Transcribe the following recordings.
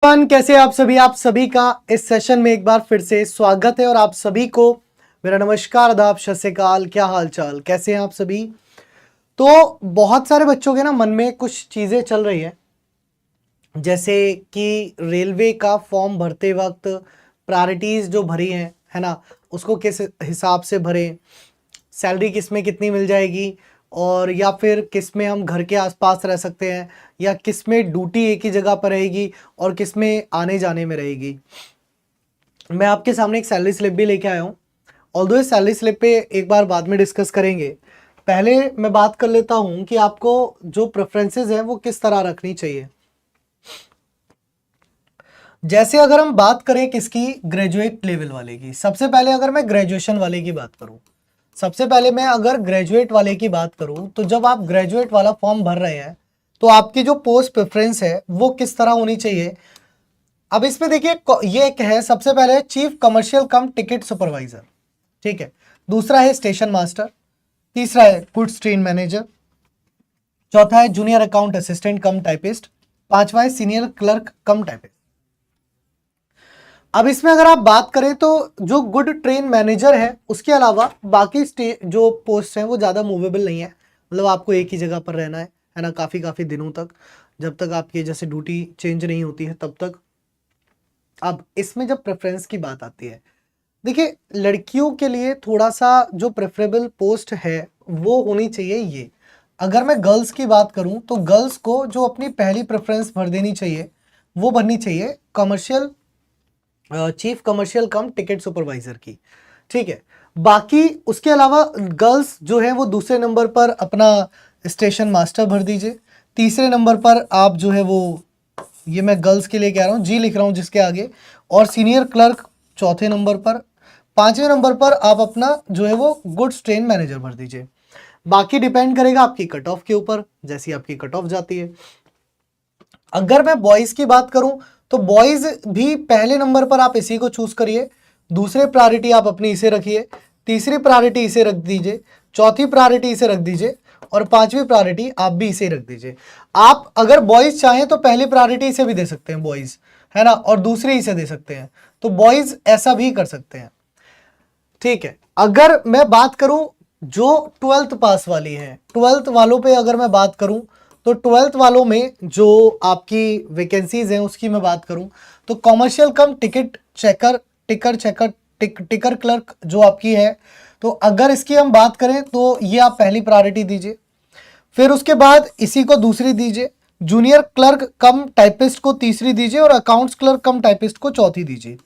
कैसे आप सभी का इस सेशन में एक बार फिर से स्वागत है। और आप सभी को मेरा नमस्कार, आदाब, सत श्री अकाल। क्या हाल चाल, कैसे हैं आप सभी। तो बहुत सारे बच्चों के ना मन में कुछ चीज़ें चल रही है, जैसे कि रेलवे का फॉर्म भरते वक्त प्रायोरिटीज़ जो भरी हैं, है ना, उसको किस हिसाब से भरें, सैलरी किस में कितनी मिल जाएगी, और या फिर किस में हम घर के आसपास रह सकते हैं, या किस में ड्यूटी एक ही जगह पर रहेगी और किस में आने जाने में रहेगी। मैं आपके सामने एक सैलरी स्लिप भी लेके आया हूँ। ऑल्दो इस सैलरी स्लिप पे एक बार बाद में डिस्कस करेंगे, पहले मैं बात कर लेता हूँ कि आपको जो प्रेफरेंसेस हैं वो किस तरह रखनी चाहिए। जैसे अगर हम बात करें किसकी, ग्रेजुएट लेवल वाले की, सबसे पहले अगर मैं ग्रेजुएशन वाले की बात करूं, सबसे पहले मैं अगर ग्रेजुएट वाले की बात करूं, तो जब आप ग्रेजुएट वाला फॉर्म भर रहे हैं तो आपकी जो पोस्ट प्रेफरेंस है वो किस तरह होनी चाहिए। अब इसमें देखिए, ये एक है, सबसे पहले चीफ कमर्शियल कम टिकट सुपरवाइजर, ठीक है। दूसरा है स्टेशन मास्टर, तीसरा है गुड्स ट्रेन मैनेजर, चौथा है जूनियर अकाउंट असिस्टेंट कम टाइपिस्ट, पांचवा है सीनियर क्लर्क कम टाइपिस्ट। अब इसमें अगर आप बात करें तो जो गुड ट्रेन मैनेजर है उसके अलावा बाकी जो पोस्ट हैं वो ज़्यादा मूवेबल नहीं है, मतलब आपको एक ही जगह पर रहना है ना, काफ़ी दिनों तक, जब तक आपकी जैसे ड्यूटी चेंज नहीं होती है तब तक। अब इसमें जब प्रेफरेंस की बात आती है, देखिए लड़कियों के लिए थोड़ा सा जो प्रेफरेबल पोस्ट है वो होनी चाहिए ये। अगर मैं गर्ल्स की बात करूं तो गर्ल्स को जो अपनी पहली प्रेफरेंस भर देनी चाहिए वो भरनी चाहिए कमर्शियल, चीफ कमर्शियल कम टिकट सुपरवाइजर की, ठीक है। बाकी उसके अलावा गर्ल्स जो है वो दूसरे नंबर पर अपना स्टेशन मास्टर भर दीजिए, तीसरे नंबर पर आप जो है वो, ये मैं गर्ल्स के लिए कह रहा हूँ, जी लिख रहा हूँ जिसके आगे, और सीनियर क्लर्क चौथे नंबर पर, पांचवें नंबर पर आप अपना जो है वो गुड्स ट्रेन मैनेजर भर दीजिए। बाकी डिपेंड करेगा आपकी कट ऑफ के ऊपर, जैसी आपकी कट ऑफ जाती है। अगर मैं बॉयज की बात करूं तो बॉयज भी पहले नंबर पर आप इसी को चूज करिए, दूसरे प्रायोरिटी आप अपनी इसे रखिए, तीसरी प्रायोरिटी इसे रख दीजिए, चौथी प्रायोरिटी इसे रख दीजिए, और पांचवी प्रायोरिटी आप भी इसे रख दीजिए। आप अगर बॉयज चाहें तो पहली प्रायोरिटी इसे भी दे सकते हैं बॉयज, है ना, और दूसरी इसे दे सकते हैं, तो बॉयज ऐसा भी कर सकते हैं, ठीक है। अगर मैं बात करूं जो 12th पास वाली है, 12th वालों पे अगर मैं बात करूं तो 12th वालों में जो आपकी वैकेंसीज हैं उसकी मैं बात करूं तो कॉमर्शियल कम टिकट चेकर, टिकर क्लर्क जो आपकी है, तो अगर इसकी हम बात करें तो ये आप पहली प्रायोरिटी दीजिए। फिर उसके बाद इसी को दूसरी दीजिए, जूनियर क्लर्क कम टाइपिस्ट को तीसरी दीजिए, और अकाउंट्स क्लर्क कम टाइपिस्ट को चौथी दीजिए।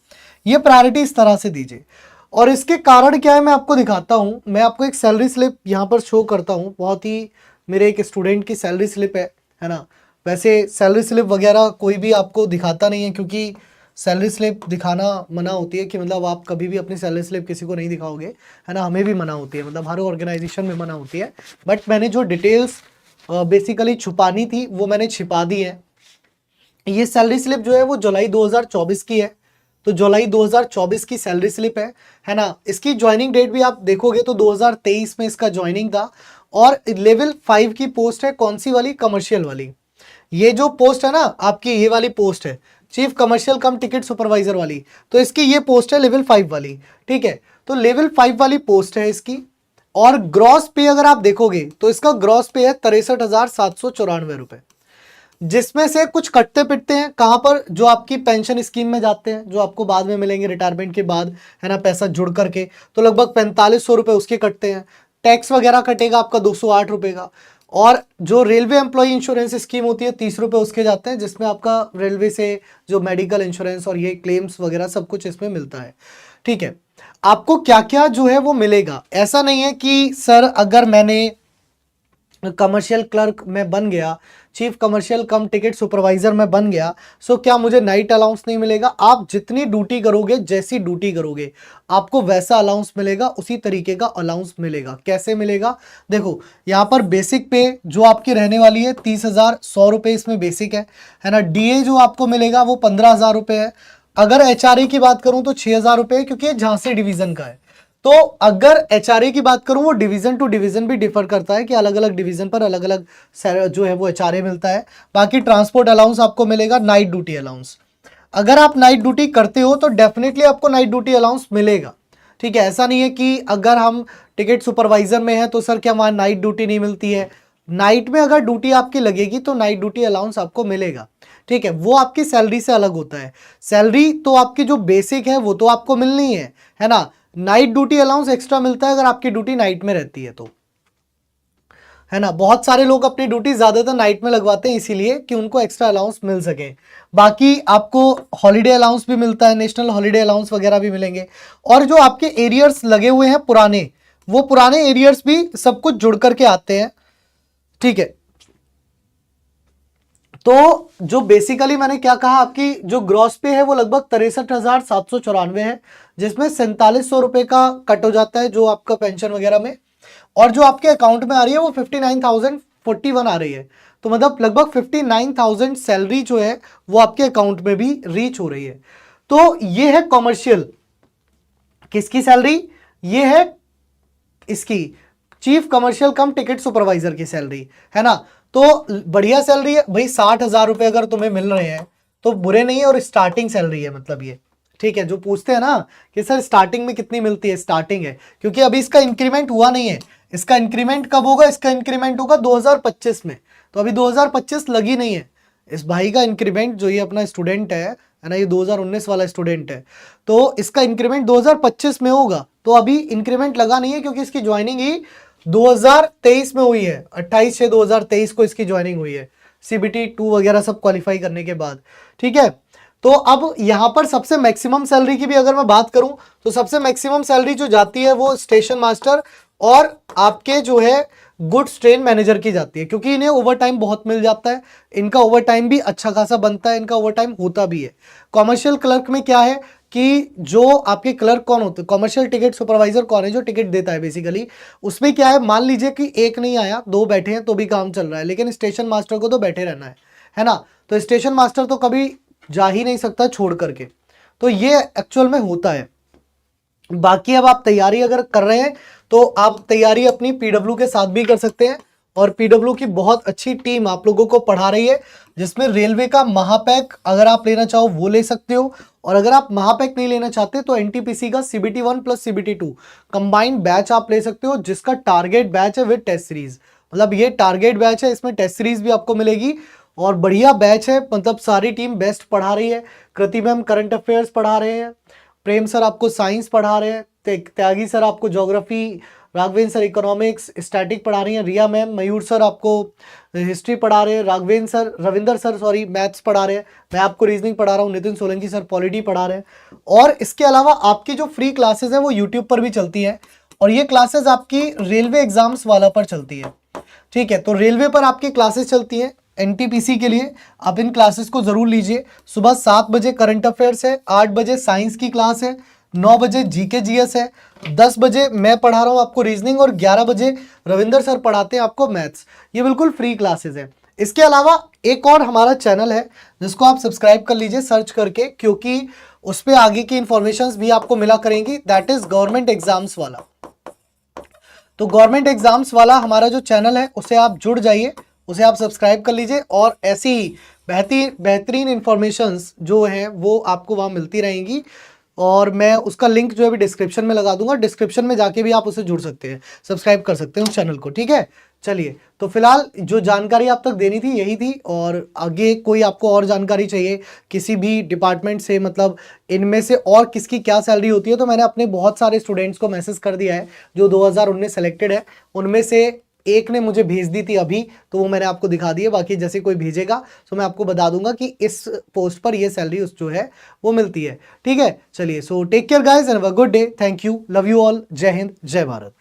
ये प्रायोरिटी इस तरह से दीजिए। और इसके कारण क्या है मैं आपको दिखाता हूं, मैं आपको एक सैलरी स्लिप यहां पर शो करता हूं, बहुत ही मेरे एक स्टूडेंट की सैलरी स्लिप है ना। वैसे सैलरी स्लिप वगैरह कोई भी आपको दिखाता नहीं है, क्योंकि सैलरी स्लिप दिखाना मना होती है, कि मतलब आप कभी भी अपनी सैलरी स्लिप किसी को नहीं दिखाओगे, है ना, हमें भी मना होती है, मतलब हर ऑर्गेनाइजेशन में मना होती है। बट मैंने जो डिटेल्स बेसिकली छुपानी थी वो मैंने छिपा दी है। ये सैलरी स्लिप जो है वो जुलाई 2024 की है, तो जुलाई 2024 की सैलरी स्लिप है ना। इसकी ज्वाइनिंग डेट भी आप देखोगे तो 2023 में इसका ज्वाइनिंग था, और लेवल 5 की पोस्ट है, कौन सी वाली, कमर्शियल वाली। ये जो पोस्ट है ना आपकी, ये वाली पोस्ट है चीफ कमर्शियल कम टिकट सुपरवाइजर वाली, तो इसकी ये पोस्ट है लेवल 5 वाली, ठीक है। तो लेवल 5 वाली पोस्ट है इसकी। और ग्रॉस पे अगर आप देखोगे तो इसका ग्रॉस पे है 63,794 रुपए, जिसमें से कुछ कटते पिटते हैं कहां पर, जो आपकी पेंशन स्कीम में जाते हैं, जो आपको बाद में मिलेंगे रिटायरमेंट के बाद, है ना, पैसा जुड़ करके, तो लगभग 4500 रुपए उसके कटते हैं। टैक्स वगैरह कटेगा आपका 208 रुपए का। और जो रेलवे एम्प्लॉय इंश्योरेंस स्कीम होती है 30 रुपए उसके जाते हैं, जिसमें आपका रेलवे से जो मेडिकल इंश्योरेंस और ये क्लेम्स वगैरह सब कुछ इसमें मिलता है, ठीक है। आपको क्या क्या जो है वो मिलेगा, ऐसा नहीं है कि सर अगर मैंने कमर्शियल क्लर्क में बन गया, चीफ कमर्शियल कम टिकट सुपरवाइजर में बन गया, सो क्या मुझे नाइट अलाउंस नहीं मिलेगा। आप जितनी ड्यूटी करोगे, जैसी ड्यूटी करोगे, आपको वैसा अलाउंस मिलेगा, उसी तरीके का अलाउंस मिलेगा। कैसे मिलेगा, देखो यहाँ पर बेसिक पे जो आपकी रहने वाली है 30,100 रुपये इसमें बेसिक है ना। डीए जो आपको मिलेगा वो 15,000 रुपये है। अगर एचआरए की बात करूं तो 6,000 रुपये, क्योंकि ये झांसी डिवीजन का है। तो अगर एचआरए की बात करूं, वो डिवीजन टू डिवीजन भी डिफर करता है, कि अलग अलग डिवीजन पर अलग अलग जो है वो एचआरए मिलता है। बाकी ट्रांसपोर्ट अलाउंस आपको मिलेगा, नाइट ड्यूटी अलाउंस। अगर आप नाइट ड्यूटी करते हो तो डेफिनेटली आपको नाइट ड्यूटी अलाउंस मिलेगा, ठीक है। ऐसा नहीं है कि अगर हम टिकट सुपरवाइजर में है तो सर क्या वहाँ नाइट ड्यूटी नहीं मिलती है। नाइट में अगर ड्यूटी आपकी लगेगी तो नाइट ड्यूटी अलाउंस आपको मिलेगा, ठीक है। वो आपकी सैलरी से अलग होता है। सैलरी तो आपकी जो बेसिक है वो तो आपको मिलनी है ना। नाइट ड्यूटी अलाउंस एक्स्ट्रा मिलता है अगर आपकी ड्यूटी नाइट में रहती है तो, है ना। बहुत सारे लोग अपनी ड्यूटी ज्यादातर नाइट में लगवाते हैं इसीलिए कि उनको एक्स्ट्रा अलाउंस मिल सके। बाकी आपको हॉलीडे अलाउंस भी मिलता है, नेशनल हॉलीडे अलाउंस वगैरह भी मिलेंगे। और जो आपके एरियर्स लगे हुए हैं पुराने, वो पुराने एरियर्स भी सब कुछ जुड़ करके आते हैं, ठीक है। तो जो बेसिकली मैंने क्या कहा, आपकी जो ग्रॉस पे है वो लगभग 63,794 है, जिसमें 4700 रुपए का कट हो जाता है जो आपका पेंशन वगैरह में, और जो आपके अकाउंट में आ रही है वो 59,041 आ रही है। तो मतलब लगभग 59,000 सैलरी जो है वो आपके अकाउंट में भी रीच हो रही है। तो ये है कॉमर्शियल, किसकी सैलरी, ये है इसकी चीफ कमर्शियल कम टिकट सुपरवाइजर की सैलरी, है ना। तो बढ़िया सैलरी है भाई, 60,000 रुपए अगर तुम्हें मिल रहे हैं तो बुरे नहीं है, और स्टार्टिंग सैलरी है मतलब ये, ठीक है। जो पूछते हैं ना कि सर स्टार्टिंग में कितनी मिलती है, स्टार्टिंग है, क्योंकि अभी इसका इंक्रीमेंट हुआ नहीं है। इसका इंक्रीमेंट कब होगा, इसका इंक्रीमेंट होगा 2025 में, तो अभी 2025 लगी नहीं है। इस भाई का इंक्रीमेंट, जो ये अपना स्टूडेंट है ना, ये 2019 वाला स्टूडेंट है, तो इसका इंक्रीमेंट 2025 में होगा। तो अभी इंक्रीमेंट लगा नहीं है क्योंकि इसकी ज्वाइनिंग ही 2023 में हुई है, 28/6/2023 को इसकी ज्वाइनिंग हुई है, CBT 2 वगैरह सब क्वालिफाई करने के बाद, ठीक है। तो अब यहां पर सबसे मैक्सिमम सैलरी की भी अगर मैं बात करूं तो सबसे मैक्सिमम सैलरी जो जाती है वो स्टेशन मास्टर और आपके जो है गुड्स ट्रेन मैनेजर की जाती है, क्योंकि इन्हें ओवर टाइम बहुत मिल जाता है, इनका ओवर टाइम भी अच्छा खासा बनता है, इनका ओवर टाइम होता भी है। कॉमर्शियल क्लर्क में क्या है कि जो आपके क्लर्क कौन होते हैं, कॉमर्शियल टिकट सुपरवाइजर कौन है, जो टिकट देता है बेसिकली, उसमें क्या है, मान लीजिए कि एक नहीं आया, दो बैठे हैं तो भी काम चल रहा है, लेकिन स्टेशन मास्टर को तो बैठे रहना है ना। तो स्टेशन मास्टर तो कभी जा ही नहीं सकता छोड़ करके, तो ये एक्चुअल में होता है। बाकी अब आप तैयारी अगर कर रहे हैं तो आप तैयारी अपनी पीडब्ल्यू के साथ भी कर सकते हैं, और पीडब्ल्यू की बहुत अच्छी टीम आप लोगों को पढ़ा रही है, जिसमें रेलवे का महापैक अगर आप लेना चाहो वो ले सकते हो, और अगर आप महापैक नहीं लेना चाहते तो एनटीपीसी का CBT 1 plus CBT 2 combined batch आप ले सकते हो, जिसका टारगेट बैच है विद टेस्ट सीरीज। मतलब ये टारगेट बैच है, इसमें टेस्ट सीरीज भी आपको मिलेगी, और बढ़िया बैच है, मतलब सारी टीम बेस्ट पढ़ा रही है। कृति मैम करंट अफेयर्स पढ़ा रहे हैं, प्रेम सर आपको साइंस पढ़ा रहे हैं, त्यागी सर आपको geography, Raghavendra sir economics static पढ़ा रही हैं, रिया मैम, मयूर सर आपको हिस्ट्री पढ़ा रहे हैं, रविंदर सर सॉरी मैथ्स पढ़ा रहे हैं, मैं आपको रीजनिंग पढ़ा रहा हूँ, नितिन सोलंकी सर पॉलिटी पढ़ा रहे हैं। और इसके अलावा आपकी जो फ्री क्लासेस हैं वो यूट्यूब पर भी चलती हैं, और ये क्लासेस आपकी रेलवे एग्जाम्स वाला पर चलती है, ठीक है। तो रेलवे पर आपकी क्लासेस चलती हैं एनटीपीसी के लिए, आप इन क्लासेस को जरूर लीजिए। सुबह 7 बजे करंट अफेयर्स है, 8 बजे साइंस की क्लास है, 9 बजे जीके जीएस है, 10 बजे मैं पढ़ा रहा हूँ आपको रीजनिंग, और 11 बजे रविंदर सर पढ़ाते हैं आपको मैथ्स। ये बिल्कुल फ्री क्लासेस है। इसके अलावा एक और हमारा चैनल है जिसको आप सब्सक्राइब कर लीजिए सर्च करके, क्योंकि उस पर आगे की इंफॉर्मेशन भी आपको मिला करेंगी, दैट इज गवर्नमेंट एग्जाम्स वाला। तो गवर्नमेंट एग्जाम्स वाला हमारा जो चैनल है उसे आप जुड़ जाइए, उसे आप सब्सक्राइब कर लीजिए, और ऐसी ही बेहतरीन इंफॉर्मेशंस जो हैं वो आपको वहाँ मिलती रहेंगी। और मैं उसका लिंक जो है भी डिस्क्रिप्शन में लगा दूंगा, डिस्क्रिप्शन में जाके भी आप उसे जुड़ सकते हैं, सब्सक्राइब कर सकते हैं उस चैनल को, ठीक है। चलिए, तो फिलहाल जो जानकारी आप तक देनी थी यही थी, और आगे कोई आपको और जानकारी चाहिए किसी भी डिपार्टमेंट से, मतलब इनमें से और किसकी क्या सैलरी होती है, तो मैंने अपने बहुत सारे स्टूडेंट्स को मैसेज कर दिया है जो 2019 सेलेक्टेड है, उनमें से एक ने मुझे भेज दी थी अभी, तो वो मैंने आपको दिखा दी है। बाकी जैसे कोई भेजेगा तो मैं आपको बता दूंगा कि इस पोस्ट पर ये सैलरी उस जो है वो मिलती है, ठीक है। चलिए, so take care guys and have a good day, thank you, love you all, जय हिंद, जय भारत।